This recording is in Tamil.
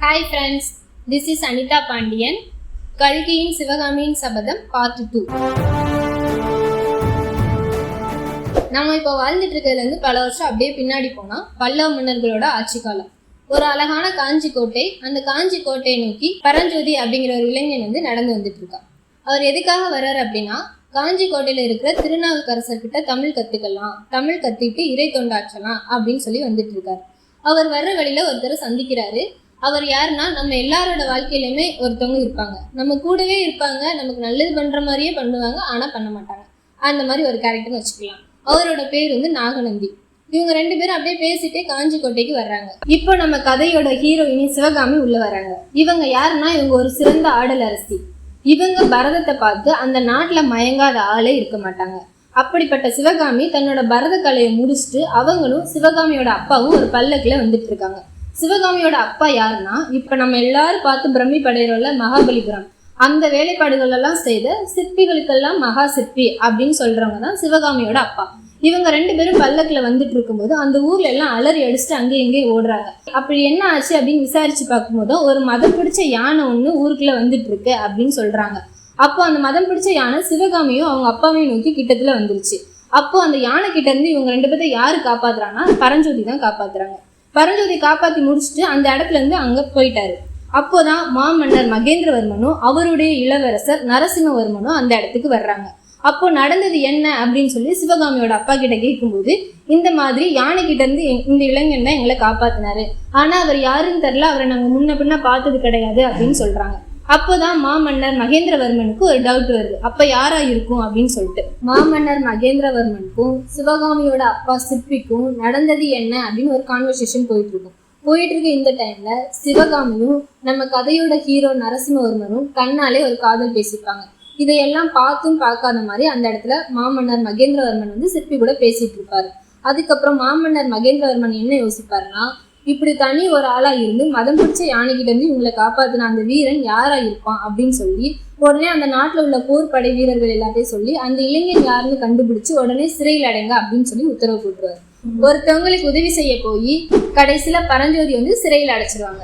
Hi friends, this is Anita Pandian, Kalkiyin Sivagamiyin Sabadam Part 2. நம்ம இப்போ வாழ்ந்துட்டு இருக்கிறதுலேருந்து பல வருஷம் அப்படியே பின்னாடி போனால் பல்லவ மன்னர்களோட ஆட்சி காலம். ஒரு அழகான காஞ்சி கோட்டை, அந்த காஞ்சி கோட்டையை நோக்கி பரஞ்சோதி அப்படிங்கிற ஒரு இளைஞன் நடந்து வந்துட்டு இருக்கா. அவர் எதுக்காக வர்றாரு அப்படின்னா, காஞ்சி கோட்டையில் இருக்கிற திருநாவுக்கரசர்கிட்ட தமிழ் கற்றுக்கலாம், தமிழ் கற்றுக்கிட்டு இறை தொண்டாற்றலாம் அப்படின்னு சொல்லி வந்துட்டு இருக்காரு. அவர் வர்ற வழியில் ஒருத்தரை சந்திக்கிறாரு. அவர் யாருன்னா, நம்ம எல்லாரோட வாழ்க்கையிலுமே ஒருத்தவங்க இருப்பாங்க, நம்ம கூடவே இருப்பாங்க, நமக்கு நல்லது பண்ணுற மாதிரியே பண்ணுவாங்க, ஆனால் பண்ண மாட்டாங்க. அந்த மாதிரி ஒரு கேரக்டர்னு வச்சுக்கலாம். அவரோட பேர் நாகநந்தி. இவங்க ரெண்டு பேரும் அப்படியே பேசிட்டே காஞ்சி கோட்டைக்கு வர்றாங்க. இப்போ நம்ம கதையோட ஹீரோயினி சிவகாமி உள்ள வராங்க. இவங்க யாருன்னா, இவங்க ஒரு சிறந்த ஆடல் அரசி. இவங்க பரதத்தை பார்த்து அந்த நாட்டில் மயங்காத ஆளே இருக்க மாட்டாங்க. அப்படிப்பட்ட சிவகாமி தன்னோட பரத கலையை முடிச்சுட்டு அவங்களும் சிவகாமியோட அப்பாவும் ஒரு பல்லக்கில் வந்துட்டு இருக்காங்க. சிவகாமியோட அப்பா யாருன்னா, இப்போ நம்ம எல்லாரும் பார்த்து பிரமிப்படைகிறோம்ல மகாபலிபுரம், அந்த வேலைப்பாடுகள் எல்லாம் செய்த சிற்பிகளுக்கெல்லாம் மகா சிற்பி அப்படின்னு சொல்றவங்க தான் சிவகாமியோட அப்பா. இவங்க ரெண்டு பேரும் பல்லக்கில் வந்துட்டு இருக்கும்போது அந்த ஊர்ல எல்லாம் அலறி அடிச்சுட்டு அங்கேயும் இங்கேயும் ஓடுறாங்க. அப்படி என்ன ஆச்சு அப்படின்னு விசாரிச்சு பார்க்கும்போது ஒரு மதம் பிடிச்ச யானை ஒன்று ஊருக்குள்ள வந்துட்டு இருக்கு அப்படின்னு சொல்றாங்க. அப்போ அந்த மதம் பிடிச்ச யானை சிவகாமியும் அவங்க அப்பாவையும் நோக்கி கிட்டத்துல வந்துருச்சு. அப்போ அந்த யானை கிட்ட இருந்து இவங்க ரெண்டு பேர்த்த யாரு காப்பாத்துறாங்கன்னா, பரஞ்சோதி தான் காப்பாத்துறாங்க. பரஞ்சோதி காப்பாற்றி முடிச்சுட்டு அந்த இடத்துல இருந்து அங்கே போயிட்டாரு. அப்போதான் மாமன்னர் மகேந்திரவர்மனும் அவருடைய இளவரசர் நரசிம்மவர்மனும் அந்த இடத்துக்கு வர்றாங்க. அப்போ நடந்தது என்ன அப்படின்னு சொல்லி சிவகாமியோட அப்பா கிட்ட கேட்கும்போது, இந்த மாதிரி யானை கிட்ட இருந்து இந்த இளைஞன் தான் எங்களை காப்பாத்தினாரு, ஆனா அவர் யாருன்னு தெரியல, அவரை நாங்க முன்ன பின்ன பார்த்தது கிடையாது அப்படின்னு சொல்றாங்க. அப்போதான் மாமன்னர் மகேந்திரவர்மனுக்கு ஒரு டவுட் வருது, அப்ப யாரா இருக்கும் அப்படின்னு சொல்லிட்டு. மாமன்னர் மகேந்திரவர்மனுக்கும் சிவகாமியோட அப்பா சிற்பிக்கும் நடந்தது என்ன அப்படின்னு ஒரு கான்வர்சேஷன் போயிட்டு இருக்க இந்த டைம்ல சிவகாமியும் நம்ம கதையோட ஹீரோ நரசிம்மவர்மனும் கண்ணாலே ஒரு காதல் பேசிப்பாங்க. இதையெல்லாம் பார்த்தும் பார்க்காத மாதிரி அந்த இடத்துல மாமன்னர் மகேந்திரவர்மன் சிற்பி கூட பேசிட்டு இருப்பாரு. அதுக்கப்புறம் மாமன்னர் மகேந்திரவர்மன் என்ன யோசிப்பாருன்னா, இப்படி தனி ஒரு ஆளா இருந்து மதம் பிடிச்ச யானைகிட்ட இருந்து இவங்களை காப்பாத்தின அந்த வீரன் யாரா இருப்பான் அப்படின்னு சொல்லி உடனே அந்த நாட்டுல உள்ள போர் படை வீரர்கள் எல்லாத்தையும் சொல்லி அந்த இளைஞன் யாருன்னு கண்டுபிடிச்சு உடனே சிறையில் அடைங்க அப்படின்னு சொல்லி உத்தரவு போட்டுருவாரு. ஒருத்தவங்களுக்கு உதவி செய்ய போய் கடைசியில பரஞ்சோதி சிறையில் அடைச்சிருவாங்க.